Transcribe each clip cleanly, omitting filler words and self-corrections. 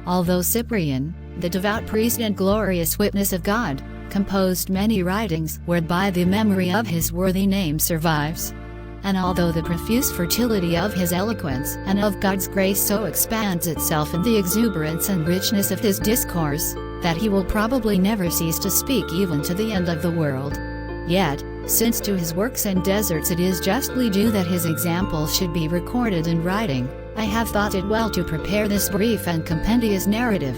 although Cyprian, the devout priest and glorious witness of God, composed many writings whereby the memory of his worthy name survives. And although the profuse fertility of his eloquence and of God's grace so expands itself in the exuberance and richness of his discourse, that he will probably never cease to speak even to the end of the world. Yet, since to his works and deserts it is justly due that his example should be recorded in writing, I have thought it well to prepare this brief and compendious narrative.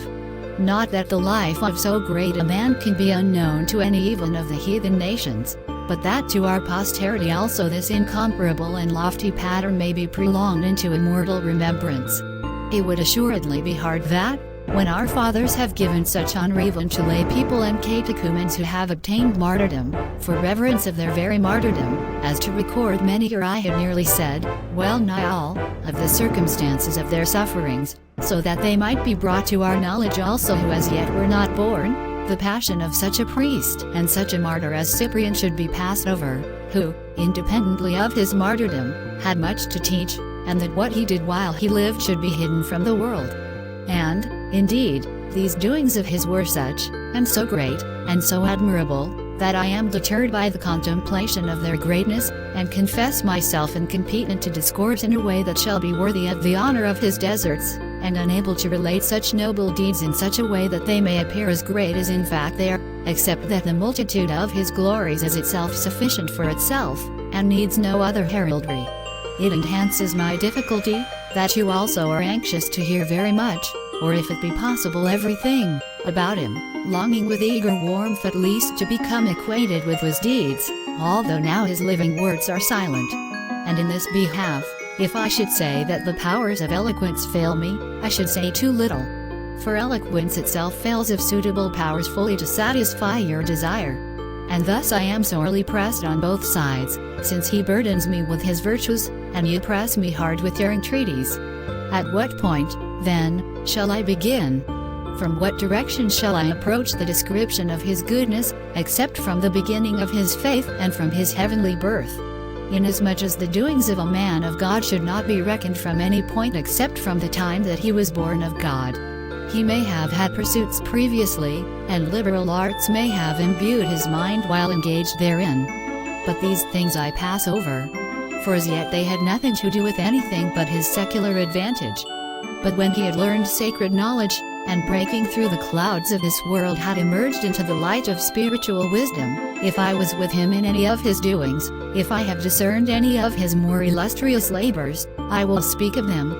Not that the life of so great a man can be unknown to any even of the heathen nations, but that to our posterity also this incomparable and lofty pattern may be prolonged into immortal remembrance. It would assuredly be hard that, when our fathers have given such honor even to lay people and catechumens who have obtained martyrdom, for reverence of their very martyrdom, as to record many, or I had nearly said, well nigh all, of the circumstances of their sufferings, so that they might be brought to our knowledge also who as yet were not born, the passion of such a priest and such a martyr as Cyprian should be passed over, who, independently of his martyrdom, had much to teach, and that what he did while he lived should be hidden from the world. And, indeed, these doings of his were such, and so great, and so admirable, that I am deterred by the contemplation of their greatness, and confess myself incompetent to discourse in a way that shall be worthy of the honor of his deserts, and unable to relate such noble deeds in such a way that they may appear as great as in fact they are, except that the multitude of his glories is itself sufficient for itself, and needs no other heraldry. It enhances my difficulty, that you also are anxious to hear very much, or if it be possible everything, about him, longing with eager warmth at least to become acquainted with his deeds, although now his living words are silent. And in this behalf, if I should say that the powers of eloquence fail me, I should say too little. For eloquence itself fails of suitable powers fully to satisfy your desire. And thus I am sorely pressed on both sides, since he burdens me with his virtues, and you press me hard with your entreaties. At what point, then, shall I begin? From what direction shall I approach the description of his goodness, except from the beginning of his faith and from his heavenly birth? Inasmuch as the doings of a man of God should not be reckoned from any point except from the time that he was born of God. He may have had pursuits previously, and liberal arts may have imbued his mind while engaged therein. But these things I pass over, for as yet they had nothing to do with anything but his secular advantage. But when he had learned sacred knowledge, and breaking through the clouds of this world had emerged into the light of spiritual wisdom, if I was with him in any of his doings, if I have discerned any of his more illustrious labors, I will speak of them,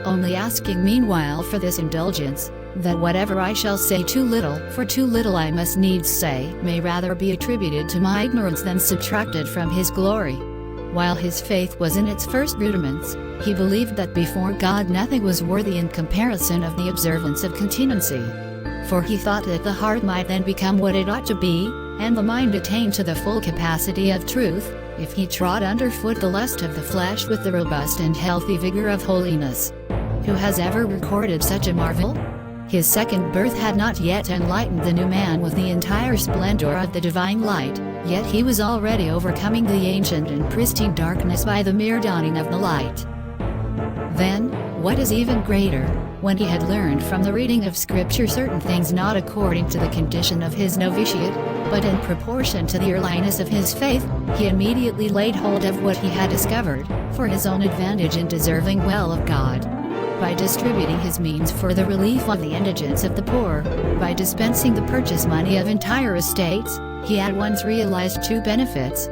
only asking meanwhile for this indulgence, that whatever I shall say too little, for too little I must needs say, may rather be attributed to my ignorance than subtracted from his glory. While his faith was in its first rudiments, he believed that before God nothing was worthy in comparison of the observance of continency. For he thought that the heart might then become what it ought to be, and the mind attain to the full capacity of truth, if he trod underfoot the lust of the flesh with the robust and healthy vigor of holiness. Who has ever recorded such a marvel? His second birth had not yet enlightened the new man with the entire splendor of the divine light, yet he was already overcoming the ancient and pristine darkness by the mere dawning of the light. Then, what is even greater, when he had learned from the reading of Scripture certain things not according to the condition of his novitiate, but in proportion to the earliness of his faith, he immediately laid hold of what he had discovered, for his own advantage in deserving well of God. By distributing his means for the relief of the indigence of the poor, by dispensing the purchase money of entire estates, he at once realized two benefits: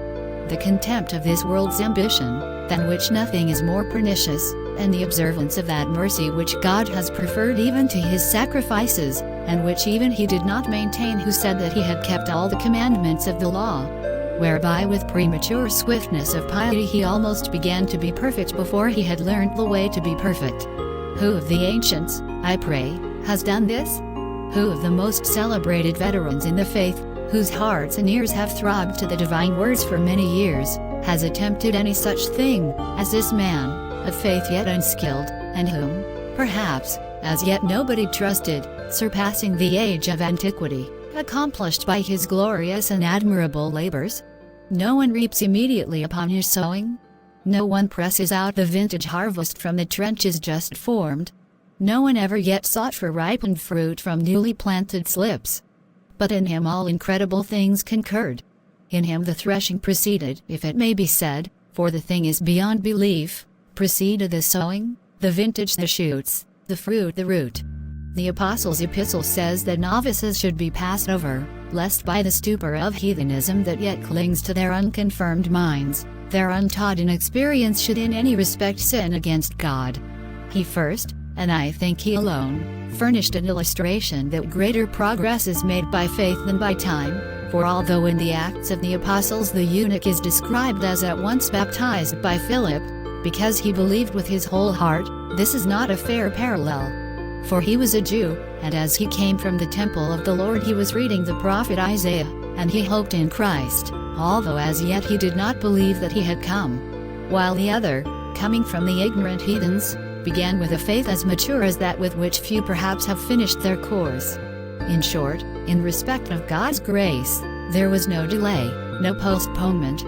the contempt of this world's ambition, than which nothing is more pernicious, and the observance of that mercy which God has preferred even to his sacrifices, and which even he did not maintain who said that he had kept all the commandments of the law. Whereby with premature swiftness of piety he almost began to be perfect before he had learned the way to be perfect. Who of the ancients, I pray, has done this? Who of the most celebrated veterans in the faith, whose hearts and ears have throbbed to the divine words for many years, has attempted any such thing as this man, of faith yet unskilled, and whom, perhaps, as yet nobody trusted, surpassing the age of antiquity, accomplished by his glorious and admirable labors? No one reaps immediately upon his sowing. No one presses out the vintage harvest from the trenches just formed. No one ever yet sought for ripened fruit from newly planted slips. But in him all incredible things concurred. In him the threshing proceeded, if it may be said, for the thing is beyond belief, preceded the sowing, the vintage the shoots, the fruit the root. The Apostles' epistle says that novices should be passed over, lest by the stupor of heathenism that yet clings to their unconfirmed minds, their untaught inexperience should in any respect sin against God. He first, and I think he alone, furnished an illustration that greater progress is made by faith than by time, for although in the Acts of the Apostles the eunuch is described as at once baptized by Philip, because he believed with his whole heart, this is not a fair parallel. For he was a Jew, and as he came from the temple of the Lord he was reading the prophet Isaiah, and he hoped in Christ, although as yet he did not believe that he had come. While the other, coming from the ignorant heathens, began with a faith as mature as that with which few perhaps have finished their course. In short, in respect of God's grace, there was no delay, no postponement.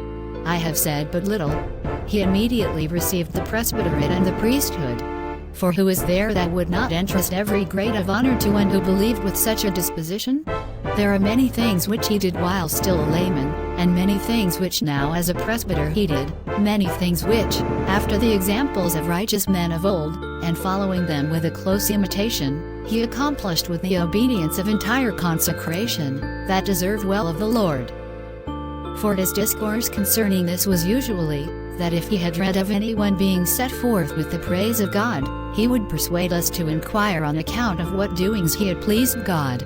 I have said but little. He immediately received the presbyterate and the priesthood. For who is there that would not entrust every grade of honor to one who believed with such a disposition? There are many things which he did while still a layman, and many things which now as a presbyter he did, many things which, after the examples of righteous men of old, and following them with a close imitation, he accomplished with the obedience of entire consecration, that deserved well of the Lord. For his discourse concerning this was usually, that if he had read of anyone being set forth with the praise of God, he would persuade us to inquire on account of what doings he had pleased God.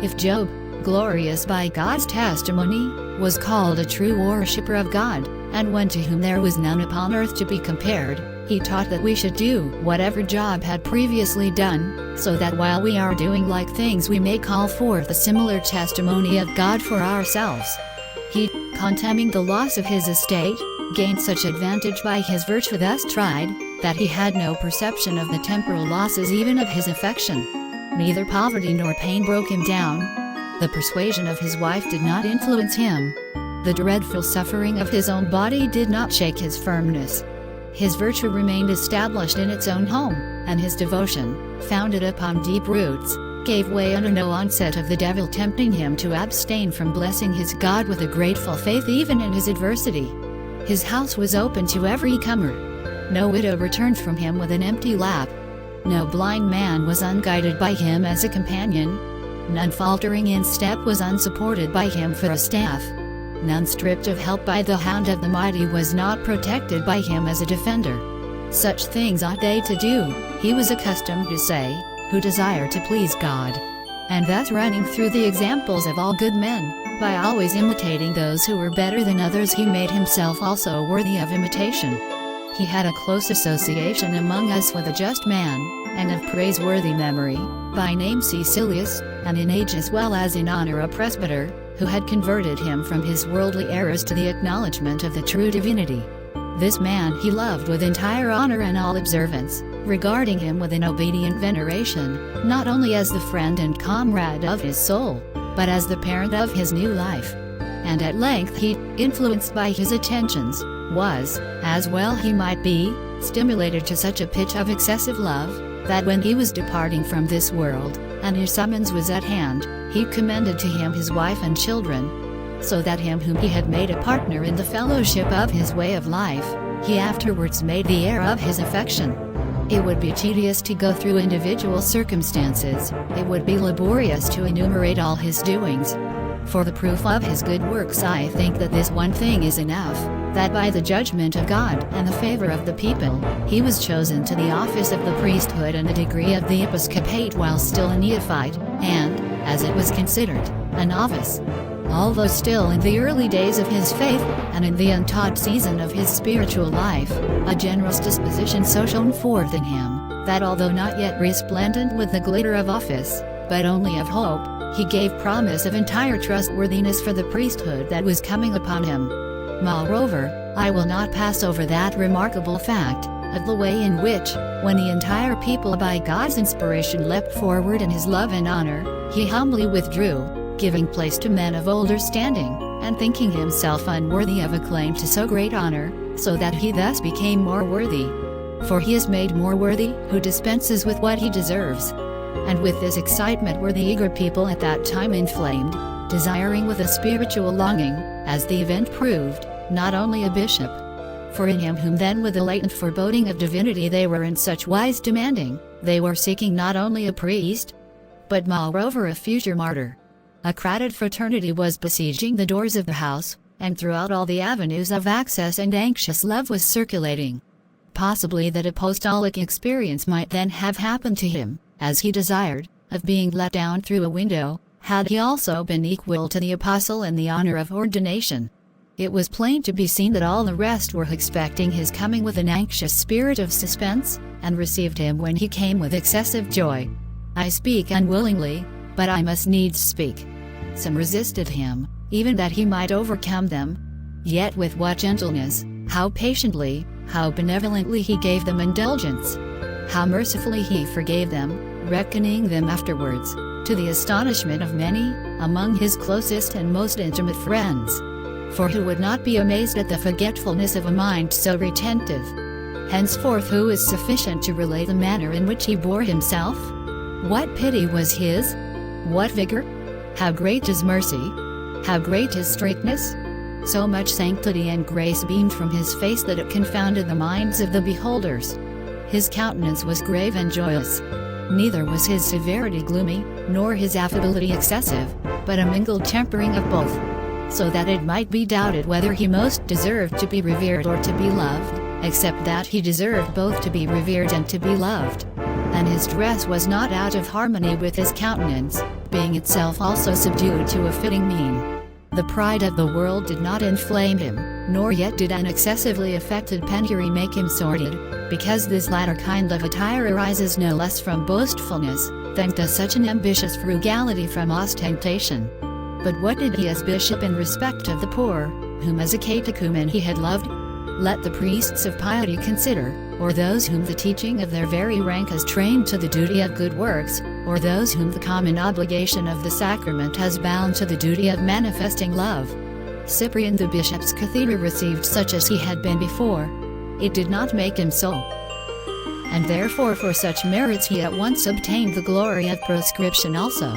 If Job, glorious by God's testimony, was called a true worshipper of God, and one to whom there was none upon earth to be compared, he taught that we should do whatever Job had previously done, so that while we are doing like things we may call forth a similar testimony of God for ourselves. He, contemning the loss of his estate, gained such advantage by his virtue thus tried, that he had no perception of the temporal losses even of his affection. Neither poverty nor pain broke him down. The persuasion of his wife did not influence him. The dreadful suffering of his own body did not shake his firmness. His virtue remained established in its own home, and his devotion, founded upon deep roots, gave way under no onset of the devil tempting him to abstain from blessing his God with a grateful faith even in his adversity. His house was open to every comer. No widow returned from him with an empty lap. No blind man was unguided by him as a companion. None faltering in step was unsupported by him for a staff. None stripped of help by the hand of the mighty was not protected by him as a defender. Such things ought they to do, he was accustomed to say, who desire to please God. And thus running through the examples of all good men, by always imitating those who were better than others he made himself also worthy of imitation. He had a close association among us with a just man, and of praiseworthy memory, by name Cecilius, and in age as well as in honor a presbyter, who had converted him from his worldly errors to the acknowledgement of the true divinity. This man he loved with entire honor and all observance, regarding him with an obedient veneration, not only as the friend and comrade of his soul, but as the parent of his new life. And at length he, influenced by his attentions, was, as well he might be, stimulated to such a pitch of excessive love, that when he was departing from this world, and his summons was at hand, he commended to him his wife and children, so that him whom he had made a partner in the fellowship of his way of life, he afterwards made the heir of his affection. It would be tedious to go through individual circumstances, it would be laborious to enumerate all his doings. For the proof of his good works I think that this one thing is enough, that by the judgment of God and the favor of the people, he was chosen to the office of the priesthood and the degree of the episcopate while still a neophyte, and, as it was considered, a novice. Although still in the early days of his faith, and in the untaught season of his spiritual life, a generous disposition so shone forth in him, that although not yet resplendent with the glitter of office, but only of hope, he gave promise of entire trustworthiness for the priesthood that was coming upon him. Moreover, I will not pass over that remarkable fact, of the way in which, when the entire people by God's inspiration leapt forward in his love and honor, he humbly withdrew, giving place to men of older standing, and thinking himself unworthy of a claim to so great honor, so that he thus became more worthy. For he is made more worthy who dispenses with what he deserves. And with this excitement were the eager people at that time inflamed, desiring with a spiritual longing, as the event proved, not only a bishop. For in him whom then with a latent foreboding of divinity they were in such wise demanding, they were seeking not only a priest, but moreover a future martyr. A crowded fraternity was besieging the doors of the house, and throughout all the avenues of access and anxious love was circulating. Possibly that apostolic experience might then have happened to him, as he desired, of being let down through a window, had he also been equal to the apostle in the honor of ordination. It was plain to be seen that all the rest were expecting his coming with an anxious spirit of suspense, and received him when he came with excessive joy. I speak unwillingly, but I must needs speak. Some resisted him, even that he might overcome them. Yet with what gentleness, how patiently, how benevolently he gave them indulgence! How mercifully he forgave them, reckoning them afterwards, to the astonishment of many, among his closest and most intimate friends. For who would not be amazed at the forgetfulness of a mind so retentive? Henceforth who is sufficient to relate the manner in which he bore himself? What pity was his? What vigor? How great his mercy? How great his straightness? So much sanctity and grace beamed from his face that it confounded the minds of the beholders. His countenance was grave and joyous. Neither was his severity gloomy, nor his affability excessive, but a mingled tempering of both, so that it might be doubted whether he most deserved to be revered or to be loved, except that he deserved both to be revered and to be loved. And his dress was not out of harmony with his countenance, being itself also subdued to a fitting mean. The pride of the world did not inflame him, nor yet did an excessively affected penury make him sordid, because this latter kind of attire arises no less from boastfulness, than does such an ambitious frugality from ostentation. But what did he as bishop in respect of the poor, whom as a catechumen he had loved? Let the priests of piety consider, or those whom the teaching of their very rank has trained to the duty of good works, or those whom the common obligation of the sacrament has bound to the duty of manifesting love. Cyprian the bishop's cathedra received such as he had been before. It did not make him so. And therefore for such merits he at once obtained the glory of proscription also.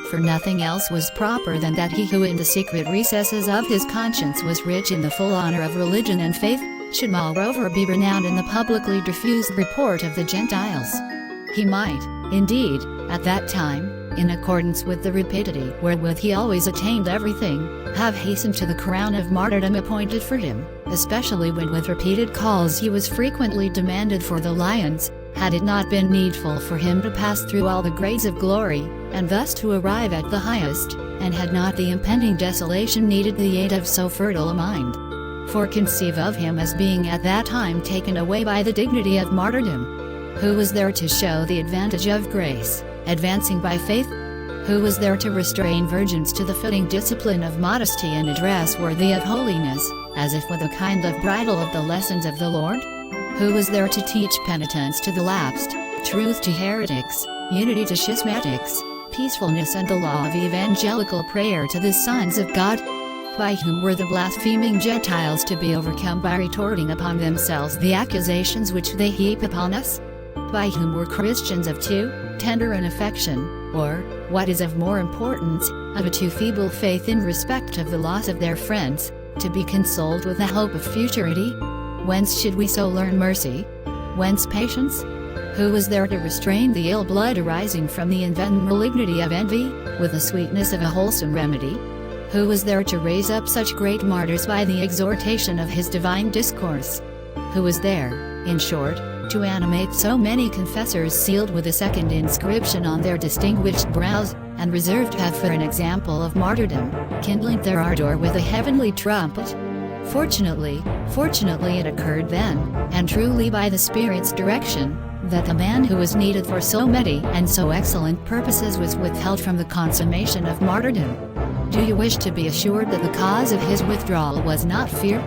For nothing else was proper than that he who in the secret recesses of his conscience was rich in the full honor of religion and faith, should moreover be renowned in the publicly diffused report of the Gentiles. He might, indeed, at that time, in accordance with the rapidity wherewith he always attained everything, have hastened to the crown of martyrdom appointed for him, especially when with repeated calls he was frequently demanded for the lions, had it not been needful for him to pass through all the grades of glory, and thus to arrive at the highest, and had not the impending desolation needed the aid of so fertile a mind. For conceive of him as being at that time taken away by the dignity of martyrdom. Who was there to show the advantage of grace, advancing by faith? Who was there to restrain virgins to the fitting discipline of modesty and a dress worthy of holiness, as if with a kind of bridle of the lessons of the Lord? Who was there to teach penitence to the lapsed, truth to heretics, unity to schismatics, peacefulness and the law of evangelical prayer to the sons of God? By whom were the blaspheming Gentiles to be overcome by retorting upon themselves the accusations which they heap upon us? By whom were Christians of too tender an affection, or, what is of more importance, of a too feeble faith in respect of the loss of their friends, to be consoled with the hope of futurity? Whence should we so learn mercy? Whence patience? Who was there to restrain the ill blood arising from the envenomed malignity of envy, with the sweetness of a wholesome remedy? Who was there to raise up such great martyrs by the exhortation of his divine discourse? Who was there, in short, to animate so many confessors sealed with a second inscription on their distinguished brows, and reserved to have for an example of martyrdom, kindling their ardor with a heavenly trumpet? Fortunately it occurred then, and truly by the Spirit's direction, that the man who was needed for so many and so excellent purposes was withheld from the consummation of martyrdom. Do you wish to be assured that the cause of his withdrawal was not fear?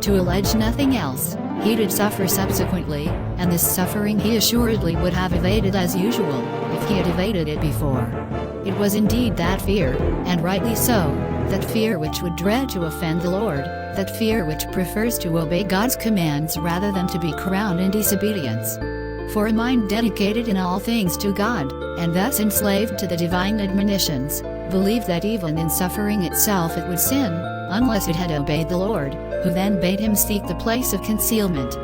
To allege nothing else, he did suffer subsequently, and this suffering he assuredly would have evaded as usual, if he had evaded it before. It was indeed that fear, and rightly so, that fear which would dread to offend the Lord, that fear which prefers to obey God's commands rather than to be crowned in disobedience. For a mind dedicated in all things to God, and thus enslaved to the divine admonitions, believed that even in suffering itself it would sin, unless it had obeyed the Lord, who then bade him seek the place of concealment.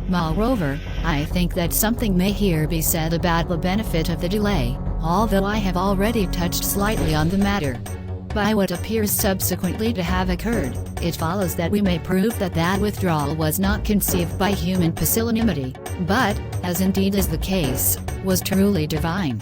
Moreover, I think that something may here be said about the benefit of the delay, although I have already touched slightly on the matter. By what appears subsequently to have occurred, it follows that we may prove that that withdrawal was not conceived by human pusillanimity, but, as indeed is the case, was truly divine.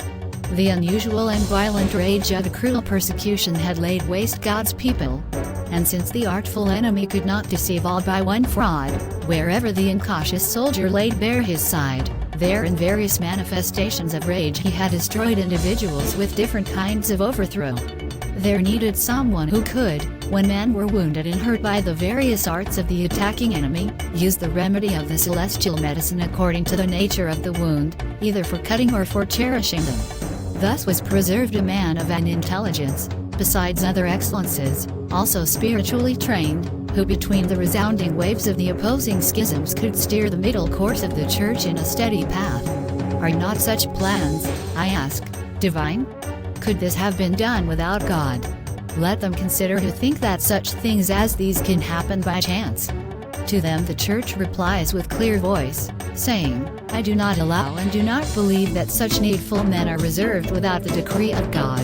The unusual and violent rage of a cruel persecution had laid waste God's people. And since the artful enemy could not deceive all by one fraud, wherever the incautious soldier laid bare his side, there in various manifestations of rage he had destroyed individuals with different kinds of overthrow. There needed someone who could, when men were wounded and hurt by the various arts of the attacking enemy, use the remedy of the celestial medicine according to the nature of the wound, either for cutting or for cherishing them. Thus was preserved a man of an intelligence, besides other excellences, also spiritually trained, who between the resounding waves of the opposing schisms could steer the middle course of the church in a steady path. Are not such plans, I ask, divine? Could this have been done without God? Let them consider who think that such things as these can happen by chance. To them the church replies with clear voice, saying, I do not allow and do not believe that such needful men are reserved without the decree of God.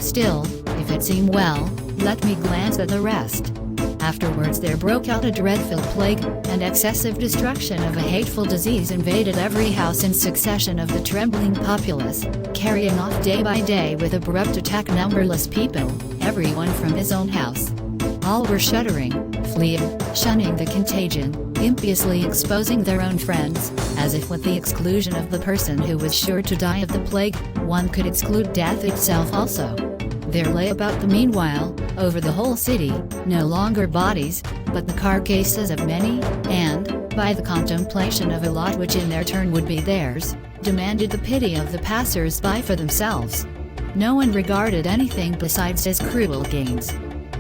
Still, if it seem well, let me glance at the rest. Afterwards there broke out a dreadful plague, and excessive destruction of a hateful disease invaded every house in succession of the trembling populace, carrying off day by day with abrupt attack numberless people, everyone from his own house. All were shuddering, fleeing, shunning the contagion, impiously exposing their own friends, as if with the exclusion of the person who was sure to die of the plague, one could exclude death itself also. There lay about the meanwhile, over the whole city, no longer bodies, but the carcasses of many, and, by the contemplation of a lot which in their turn would be theirs, demanded the pity of the passers-by for themselves. No one regarded anything besides his cruel gains.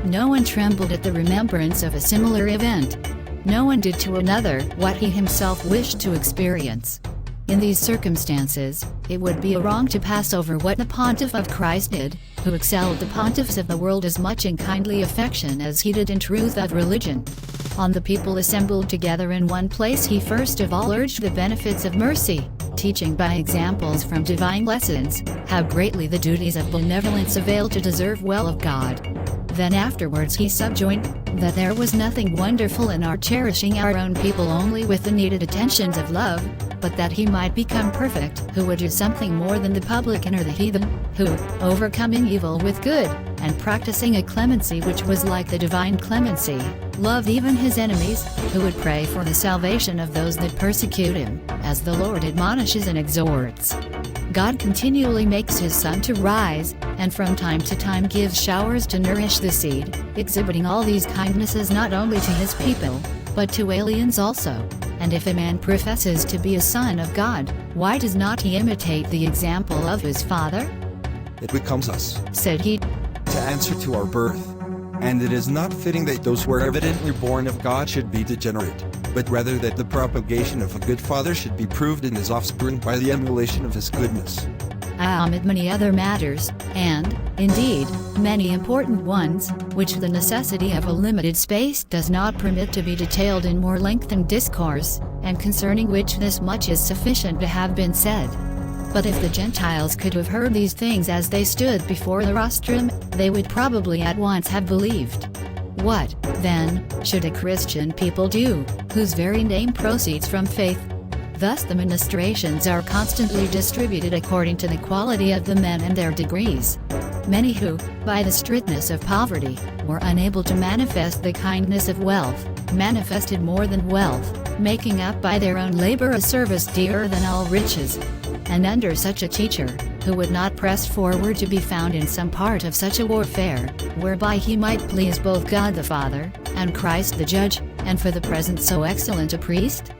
No one trembled at the remembrance of a similar event. No one did to another what he himself wished to experience. In these circumstances, it would be a wrong to pass over what the Pontiff of Christ did, who excelled the pontiffs of the world as much in kindly affection as he did in truth of religion. On the people assembled together in one place he first of all urged the benefits of mercy, teaching by examples from divine lessons, how greatly the duties of benevolence avail to deserve well of God. Then afterwards he subjoined, that there was nothing wonderful in our cherishing our own people only with the needed attentions of love, but that he might become perfect, who would do something more than the publican or the heathen, who, overcoming evil with good, and practicing a clemency which was like the divine clemency, loved even his enemies, who would pray for the salvation of those that persecute him, as the Lord admonishes and exhorts. God continually makes his sun to rise, and from time to time gives showers to nourish the seed, exhibiting all these kindnesses not only to his people, but to aliens also. And if a man professes to be a son of God, why does not he imitate the example of his father? It becomes us, said he, to answer to our birth. And it is not fitting that those who are evidently born of God should be degenerate, but rather that the propagation of a good father should be proved in his offspring by the emulation of his goodness. Amid many other matters, and, indeed, many important ones, which the necessity of a limited space does not permit to be detailed in more lengthened discourse, and concerning which this much is sufficient to have been said. But if the Gentiles could have heard these things as they stood before the rostrum, they would probably at once have believed. What, then, should a Christian people do, whose very name proceeds from faith? Thus the ministrations are constantly distributed according to the quality of the men and their degrees. Many who, by the strictness of poverty, were unable to manifest the kindness of wealth, manifested more than wealth, making up by their own labor a service dearer than all riches. And under such a teacher, who would not press forward to be found in some part of such a warfare, whereby he might please both God the Father, and Christ the Judge, and for the present so excellent a priest?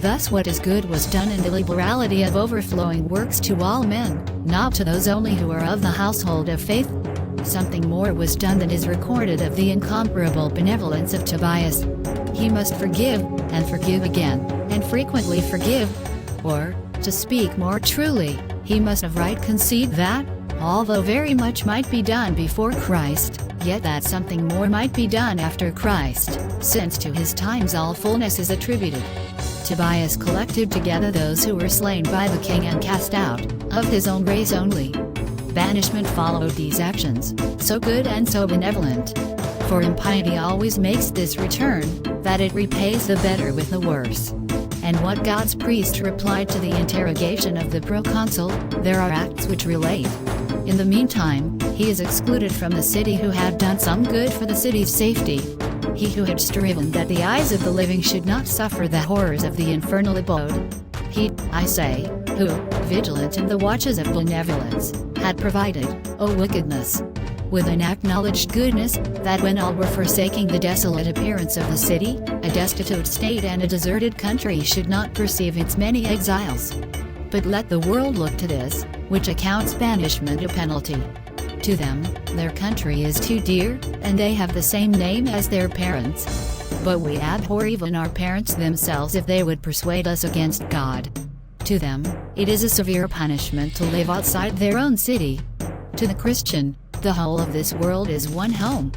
Thus what is good was done in the liberality of overflowing works to all men, not to those only who are of the household of faith. something more was done than is recorded of the incomparable benevolence of Tobias. He must forgive, and forgive again, and frequently forgive. Or, to speak more truly, he must of right concede that, although very much might be done before Christ, yet that something more might be done after Christ, since to his times all fullness is attributed. Tobias collected together those who were slain by the king and cast out, of his own race only. Banishment followed these actions, so good and so benevolent. For impiety always makes this return, that it repays the better with the worse. And what God's priest replied to the interrogation of the proconsul, there are acts which relate. In the meantime, he is excluded from the city who had done some good for the city's safety. He who had striven that the eyes of the living should not suffer the horrors of the infernal abode. He, I say, who, vigilant in the watches of benevolence, had provided, O wickedness, with an acknowledged goodness, that when all were forsaking the desolate appearance of the city, a destitute state and a deserted country should not perceive its many exiles. But let the world look to this, which accounts banishment a penalty. To them, their country is too dear, and they have the same name as their parents. But we abhor even our parents themselves if they would persuade us against God. To them, it is a severe punishment to live outside their own city. To the Christian, the whole of this world is one home.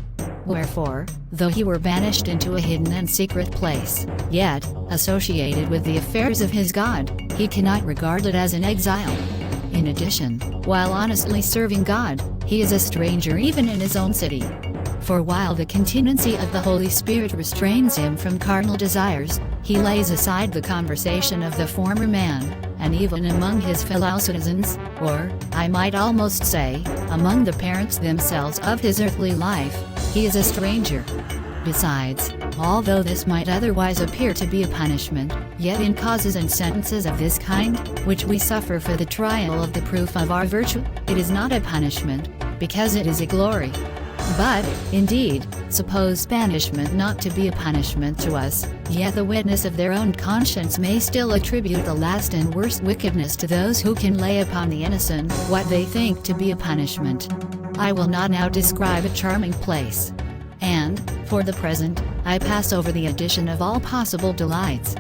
Wherefore, though he were banished into a hidden and secret place, yet, associated with the affairs of his God, he cannot regard it as an exile. In addition, while honestly serving God, he is a stranger even in his own city. For while the continency of the Holy Spirit restrains him from carnal desires, he lays aside the conversation of the former man, and even among his fellow citizens, or, I might almost say, among the parents themselves of his earthly life, he is a stranger. Besides, although this might otherwise appear to be a punishment, yet in causes and sentences of this kind, which we suffer for the trial of the proof of our virtue, it is not a punishment, because it is a glory. But, indeed, suppose banishment not to be a punishment to us, yet the witness of their own conscience may still attribute the last and worst wickedness to those who can lay upon the innocent what they think to be a punishment. I will not now describe a charming place. And, for the present, I pass over the addition of all possible delights.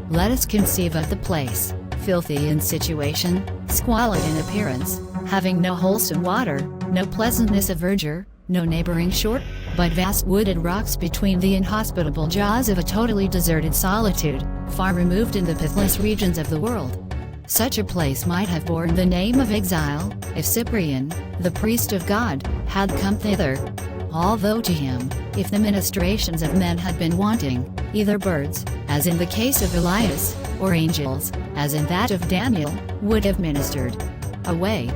Let us conceive of the place, filthy in situation, squalid in appearance, having no wholesome water, no pleasantness of verdure, no neighboring shore, but vast wooded rocks between the inhospitable jaws of a totally deserted solitude, far removed in the pathless regions of the world. Such a place might have borne the name of exile, if Cyprian, the priest of God, had come thither. Although to him, if the ministrations of men had been wanting, either birds, as in the case of Elias, or angels, as in that of Daniel, would have ministered. Away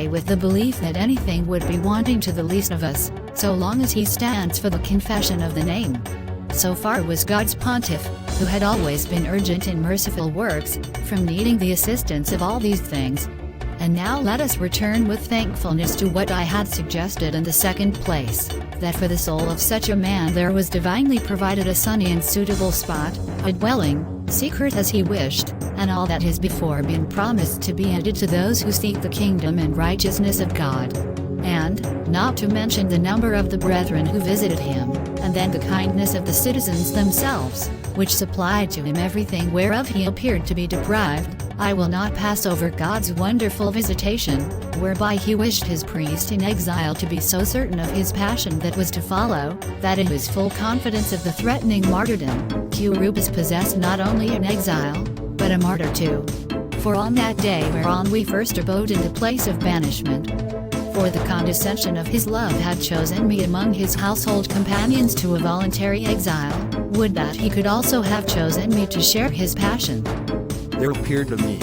with the belief that anything would be wanting to the least of us, so long as he stands for the confession of the name. So far was God's pontiff, who had always been urgent in merciful works, from needing the assistance of all these things. And now let us return with thankfulness to what I had suggested in the second place, that for the soul of such a man there was divinely provided a sunny and suitable spot, a dwelling, secret as he wished, and all that has before been promised to be added to those who seek the kingdom and righteousness of God. And, not to mention the number of the brethren who visited him, and then the kindness of the citizens themselves, which supplied to him everything whereof he appeared to be deprived, I will not pass over God's wonderful visitation, whereby he wished his priest in exile to be so certain of his passion that was to follow, that in his full confidence of the threatening martyrdom, Q-Rubus possessed not only an exile, but a martyr too. For on that day whereon we first abode in the place of banishment, for the condescension of his love had chosen me among his household companions to a voluntary exile, would that he could also have chosen me to share his passion. There appeared to me,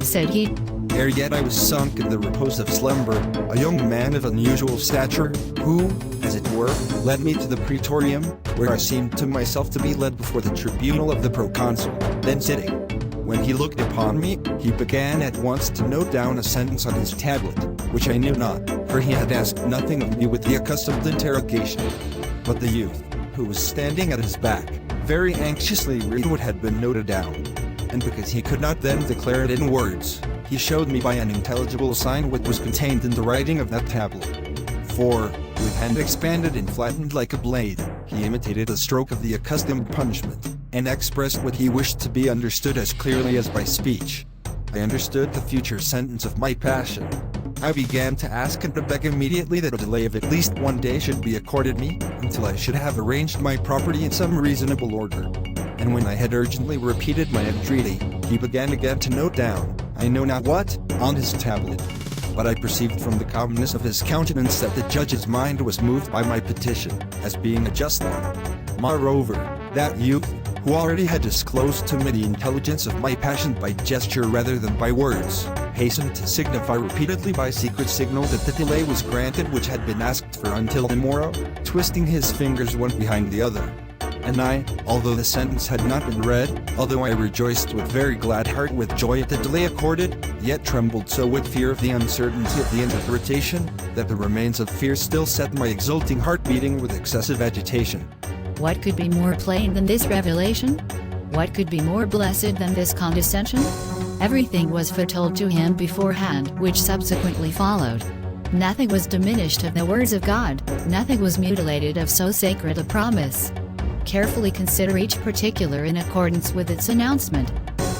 said he, ere yet I was sunk in the repose of slumber, a young man of unusual stature, who, as it were, led me to the praetorium, where I seemed to myself to be led before the tribunal of the proconsul, then sitting. When he looked upon me, he began at once to note down a sentence on his tablet, which I knew not, for he had asked nothing of me with the accustomed interrogation. But the youth, who was standing at his back, very anxiously read what had been noted down. And because he could not then declare it in words, he showed me by an intelligible sign what was contained in the writing of that tablet. For, with hand expanded and flattened like a blade, he imitated a stroke of the accustomed punishment, and expressed what he wished to be understood as clearly as by speech. I understood the future sentence of my passion. I began to ask and to beg immediately that a delay of at least 1 day should be accorded me, until I should have arranged my property in some reasonable order. And when I had urgently repeated my entreaty, he began again to note down, I know not what, on his tablet. But I perceived from the calmness of his countenance that the judge's mind was moved by my petition, as being a just one. Moreover, that youth, who already had disclosed to me the intelligence of my passion by gesture rather than by words, hastened to signify repeatedly by secret signal that the delay was granted which had been asked for until the morrow, twisting his fingers one behind the other. And I, although the sentence had not been read, although I rejoiced with very glad heart with joy at the delay accorded, yet trembled so with fear of the uncertainty of the interpretation, that the remains of fear still set my exulting heart beating with excessive agitation. What could be more plain than this revelation? What could be more blessed than this condescension? Everything was foretold to him beforehand, which subsequently followed. Nothing was diminished of the words of God, nothing was mutilated of so sacred a promise. Carefully consider each particular in accordance with its announcement.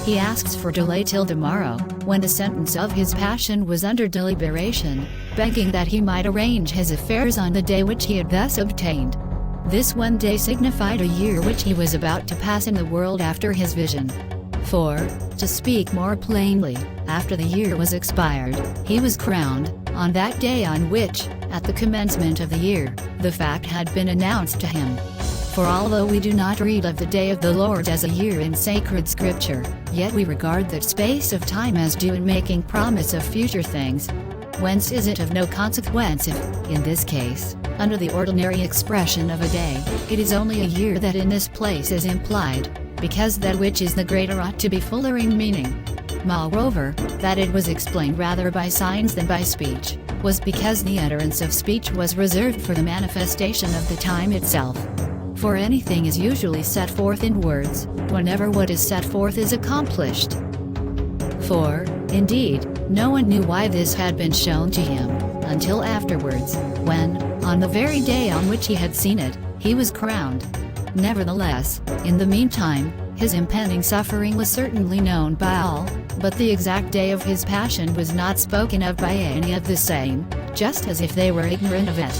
He asks for delay till tomorrow, when the sentence of his passion was under deliberation, begging that he might arrange his affairs on the day which he had thus obtained. This 1 day signified a year which he was about to pass in the world after his vision. For, to speak more plainly, after the year was expired, he was crowned, on that day on which, at the commencement of the year, the fact had been announced to him. For although we do not read of the day of the Lord as a year in sacred scripture, yet we regard that space of time as due in making promise of future things. Whence is it of no consequence if, in this case, under the ordinary expression of a day, it is only a year that in this place is implied, because that which is the greater ought to be fuller in meaning. Moreover, that it was explained rather by signs than by speech, was because the utterance of speech was reserved for the manifestation of the time itself. For anything is usually set forth in words, whenever what is set forth is accomplished. For, indeed, no one knew why this had been shown to him, until afterwards, when, on the very day on which he had seen it, he was crowned. Nevertheless, in the meantime, his impending suffering was certainly known by all, but the exact day of his passion was not spoken of by any of the same, just as if they were ignorant of it.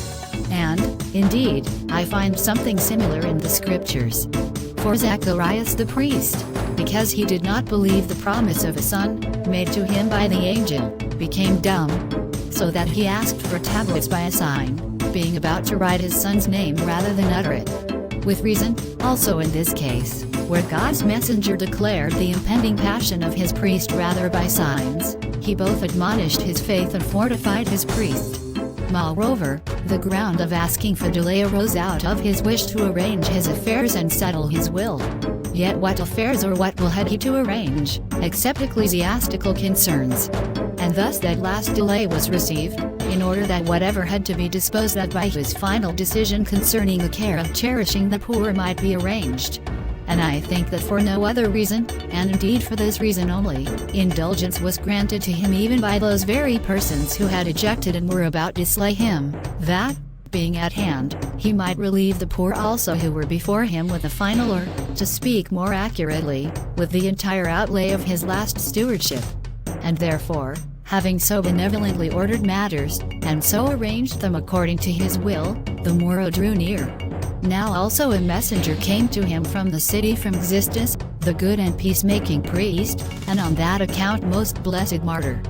And, indeed, I find something similar in the scriptures. For Zacharias the priest, because he did not believe the promise of a son, made to him by the angel, became dumb, so that he asked for tablets by a sign, being about to write his son's name rather than utter it. With reason, also in this case, where God's messenger declared the impending passion of his priest rather by signs, he both admonished his faith and fortified his priest. Moreover, the ground of asking for delay arose out of his wish to arrange his affairs and settle his will. Yet what affairs or what will had he to arrange, except ecclesiastical concerns? And thus that last delay was received, in order that whatever had to be disposed of by his final decision concerning the care of cherishing the poor might be arranged. And I think that for no other reason, and indeed for this reason only, indulgence was granted to him even by those very persons who had ejected and were about to slay him, that, being at hand, he might relieve the poor also who were before him with the final or, to speak more accurately, with the entire outlay of his last stewardship. And therefore, having so benevolently ordered matters, and so arranged them according to his will, the morrow drew near. Now also a messenger came to him from the city from Xistus, the good and peacemaking priest, and on that account most blessed martyr.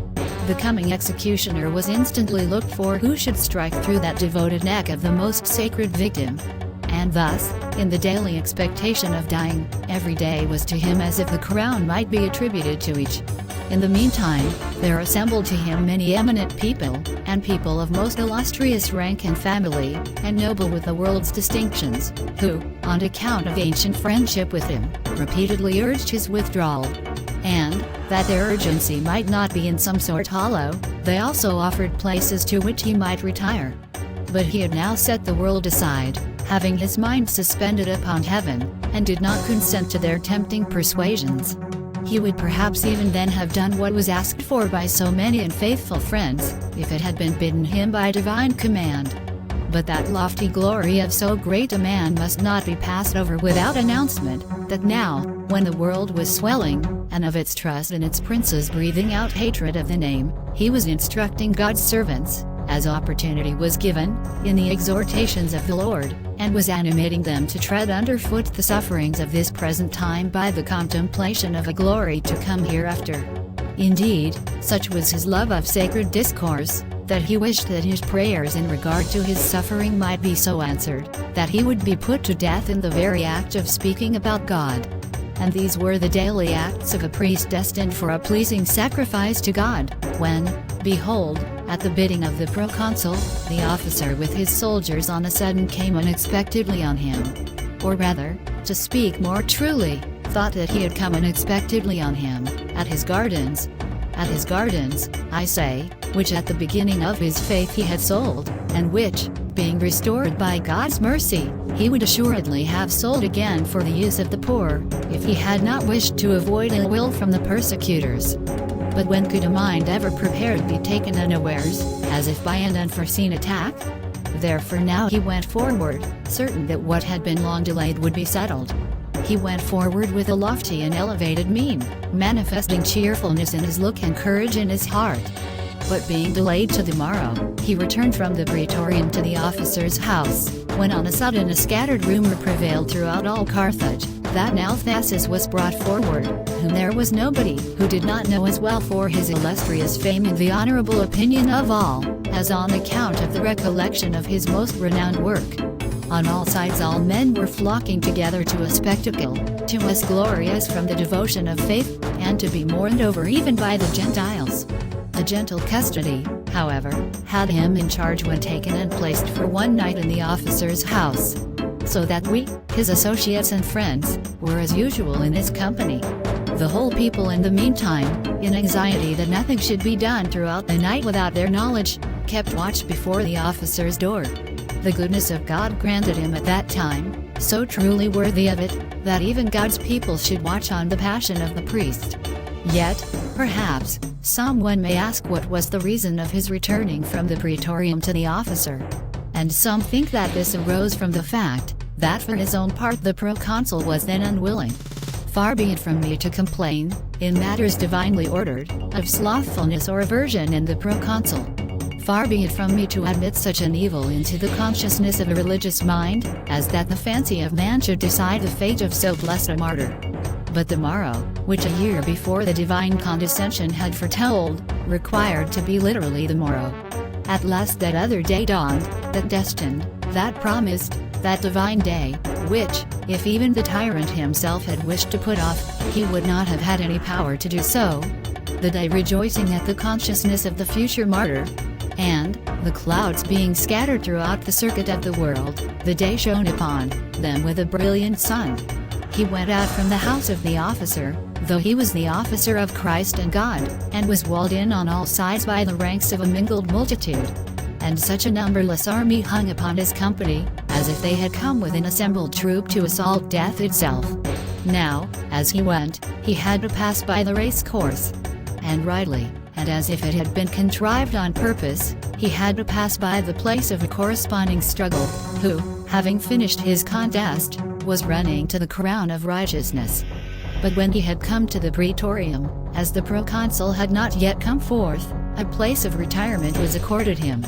The coming executioner was instantly looked for who should strike through that devoted neck of the most sacred victim. And thus, in the daily expectation of dying, every day was to him as if the crown might be attributed to each. In the meantime, there assembled to him many eminent people, and people of most illustrious rank and family, and noble with the world's distinctions, who, on account of ancient friendship with him, repeatedly urged his withdrawal. And, that their urgency might not be in some sort hollow, they also offered places to which he might retire. But he had now set the world aside, having his mind suspended upon heaven, and did not consent to their tempting persuasions. He would perhaps even then have done what was asked for by so many and faithful friends, if it had been bidden him by divine command. But that lofty glory of so great a man must not be passed over without announcement, that now, when the world was swelling, and of its trust in its princes breathing out hatred of the name, he was instructing God's servants, as opportunity was given, in the exhortations of the Lord, and was animating them to tread underfoot the sufferings of this present time by the contemplation of a glory to come hereafter. Indeed, such was his love of sacred discourse, that he wished that his prayers in regard to his suffering might be so answered, that he would be put to death in the very act of speaking about God. And these were the daily acts of a priest destined for a pleasing sacrifice to God, when, behold, at the bidding of the proconsul, the officer with his soldiers on a sudden came unexpectedly on him. Or rather, to speak more truly, thought that he had come unexpectedly on him, at his gardens, I say, which at the beginning of his faith he had sold, and which, being restored by God's mercy, he would assuredly have sold again for the use of the poor, if he had not wished to avoid ill will from the persecutors. But when could a mind ever prepared be taken unawares, as if by an unforeseen attack? Therefore now he went forward, certain that what had been long delayed would be settled. He went forward with a lofty and elevated mien, manifesting cheerfulness in his look and courage in his heart. But being delayed to the morrow, he returned from the praetorium to the officer's house, when on a sudden a scattered rumor prevailed throughout all Carthage, that now Thasus was brought forward, whom there was nobody who did not know as well for his illustrious fame and the honorable opinion of all, as on account of the recollection of his most renowned work. On all sides all men were flocking together to a spectacle, to us glorious from the devotion of faith, and to be mourned over even by the Gentiles. A gentle custody, however, had him in charge when taken and placed for one night in the officer's house. So that we, his associates and friends, were as usual in his company. The whole people in the meantime, in anxiety that nothing should be done throughout the night without their knowledge, kept watch before the officer's door. The goodness of God granted him at that time, so truly worthy of it, that even God's people should watch on the passion of the priest. Yet, perhaps, someone may ask what was the reason of his returning from the praetorium to the officer. And some think that this arose from the fact, that for his own part the proconsul was then unwilling. Far be it from me to complain, in matters divinely ordered, of slothfulness or aversion in the proconsul. Far be it from me to admit such an evil into the consciousness of a religious mind, as that the fancy of man should decide the fate of so blessed a martyr. But the morrow, which a year before the divine condescension had foretold, required to be literally the morrow. At last that other day dawned, that destined, that promised, that divine day, which, if even the tyrant himself had wished to put off, he would not have had any power to do so. The day rejoicing at the consciousness of the future martyr. And, the clouds being scattered throughout the circuit of the world, the day shone upon them with a brilliant sun. He went out from the house of the officer, though he was the officer of Christ and God, and was walled in on all sides by the ranks of a mingled multitude. And such a numberless army hung upon his company, as if they had come with an assembled troop to assault death itself. Now, as he went, he had to pass by the race course. And rightly, and as if it had been contrived on purpose, he had to pass by the place of a corresponding struggle, who, having finished his contest, was running to the crown of righteousness. But when he had come to the praetorium, as the proconsul had not yet come forth, a place of retirement was accorded him.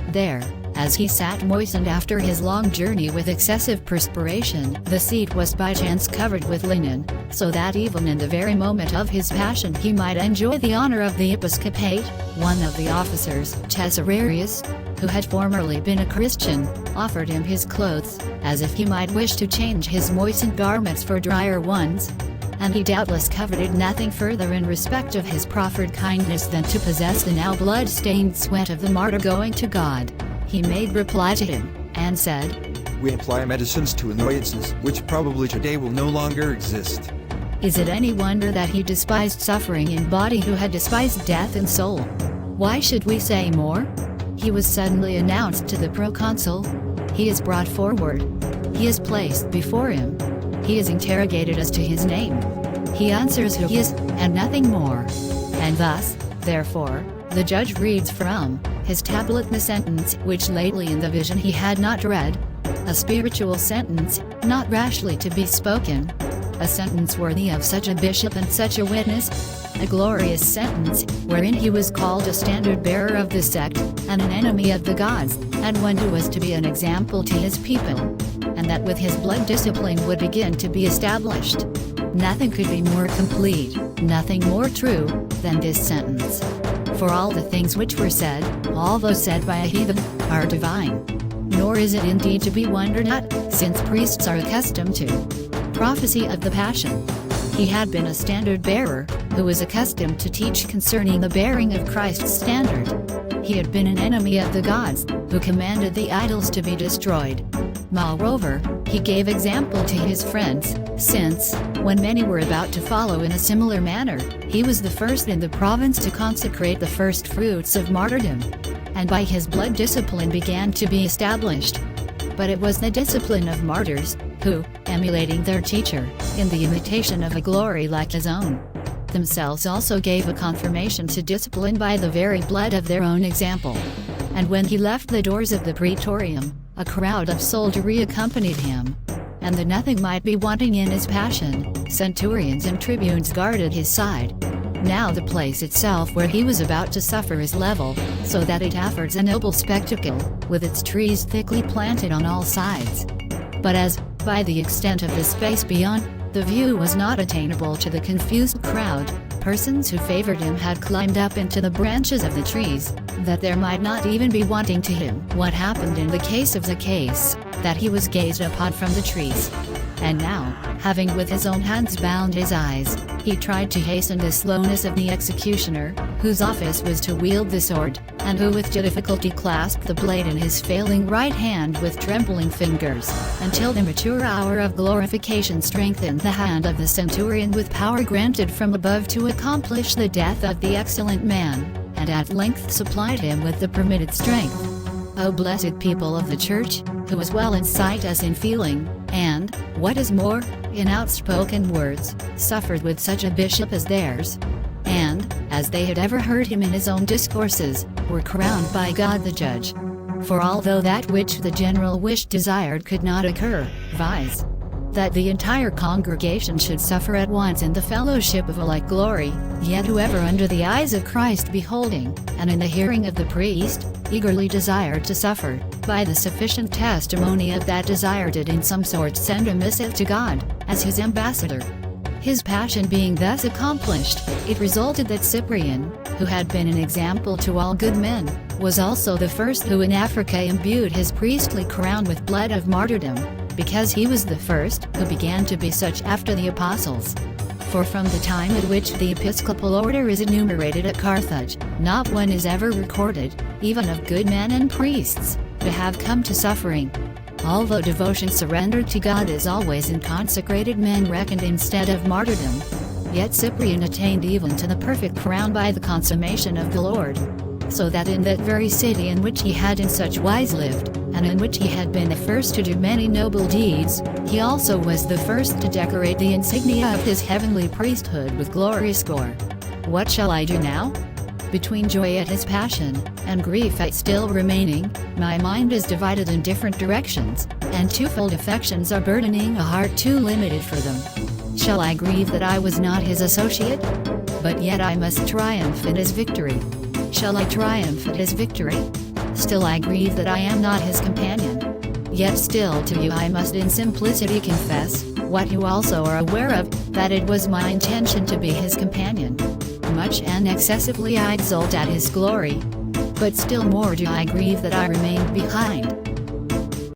There, as he sat moistened after his long journey with excessive perspiration, the seat was by chance covered with linen, so that even in the very moment of his passion he might enjoy the honor of the episcopate. One of the officers, Caesarius, who had formerly been a Christian, offered him his clothes, as if he might wish to change his moistened garments for drier ones. And he doubtless coveted nothing further in respect of his proffered kindness than to possess the now blood-stained sweat of the martyr going to God. He made reply to him, and said, We apply medicines to annoyances which probably today will no longer exist. Is it any wonder that he despised suffering in body who had despised death in soul? Why should we say more? He was suddenly announced to the proconsul. He is brought forward. He is placed before him. He is interrogated as to his name. He answers who he is, and nothing more. And thus, therefore, the judge reads from his tablet the sentence which lately in the vision he had not read, a spiritual sentence, not rashly to be spoken, a sentence worthy of such a bishop and such a witness, a glorious sentence, wherein he was called a standard-bearer of the sect, and an enemy of the gods, and one who was to be an example to his people, and that with his blood discipline would begin to be established. Nothing could be more complete, nothing more true, than this sentence. For all the things which were said, although said by a heathen, are divine. Nor is it indeed to be wondered at, since priests are accustomed to prophecy of the Passion. He had been a standard-bearer, who was accustomed to teach concerning the bearing of Christ's standard. He had been an enemy of the gods, who commanded the idols to be destroyed. Moreover, he gave example to his friends, since, when many were about to follow in a similar manner, he was the first in the province to consecrate the first fruits of martyrdom, and by his blood discipline began to be established. But it was the discipline of martyrs, who, emulating their teacher, in the imitation of a glory like his own, themselves also gave a confirmation to discipline by the very blood of their own example. And when he left the doors of the praetorium, a crowd of soldiery accompanied him, and that nothing might be wanting in his passion, centurions and tribunes guarded his side. Now the place itself where he was about to suffer is level, so that it affords a noble spectacle, with its trees thickly planted on all sides. But as, by the extent of the space beyond, the view was not attainable to the confused crowd, persons who favored him had climbed up into the branches of the trees, that there might not even be wanting to him what happened in the case of Zacchaeus, that he was gazed upon from the trees. And now, having with his own hands bound his eyes, he tried to hasten the slowness of the executioner, whose office was to wield the sword, and who with difficulty clasped the blade in his failing right hand with trembling fingers, until the mature hour of glorification strengthened the hand of the centurion with power granted from above to accomplish the death of the excellent man, and at length supplied him with the permitted strength. O blessed people of the Church, who as well in sight as in feeling, and, what is more, in outspoken words, suffered with such a bishop as theirs, and, as they had ever heard him in his own discourses, were crowned by God the Judge. For although that which the general wish desired could not occur, viz., that the entire congregation should suffer at once in the fellowship of a like glory, yet whoever under the eyes of Christ beholding, and in the hearing of the priest, eagerly desired to suffer, by the sufficient testimony of that desire did in some sort send a missive to God, as his ambassador. His passion being thus accomplished, it resulted that Cyprian, who had been an example to all good men, was also the first who in Africa imbued his priestly crown with blood of martyrdom, because he was the first who began to be such after the apostles. For from the time at which the episcopal order is enumerated at Carthage, not one is ever recorded, even of good men and priests, to have come to suffering. Although devotion surrendered to God is always in consecrated men reckoned instead of martyrdom, yet Cyprian attained even to the perfect crown by the consummation of the Lord. So that in that very city in which he had in such wise lived, and in which he had been the first to do many noble deeds, he also was the first to decorate the insignia of his heavenly priesthood with glorious gore. What shall I do now? Between joy at his passion, and grief at still remaining, my mind is divided in different directions, and twofold affections are burdening a heart too limited for them. Shall I grieve that I was not his associate? But yet I must triumph in his victory. Shall I triumph at his victory? Still I grieve that I am not his companion. Yet still to you I must in simplicity confess, what you also are aware of, that it was my intention to be his companion. Much and excessively I exult at his glory. But still more do I grieve that I remained behind.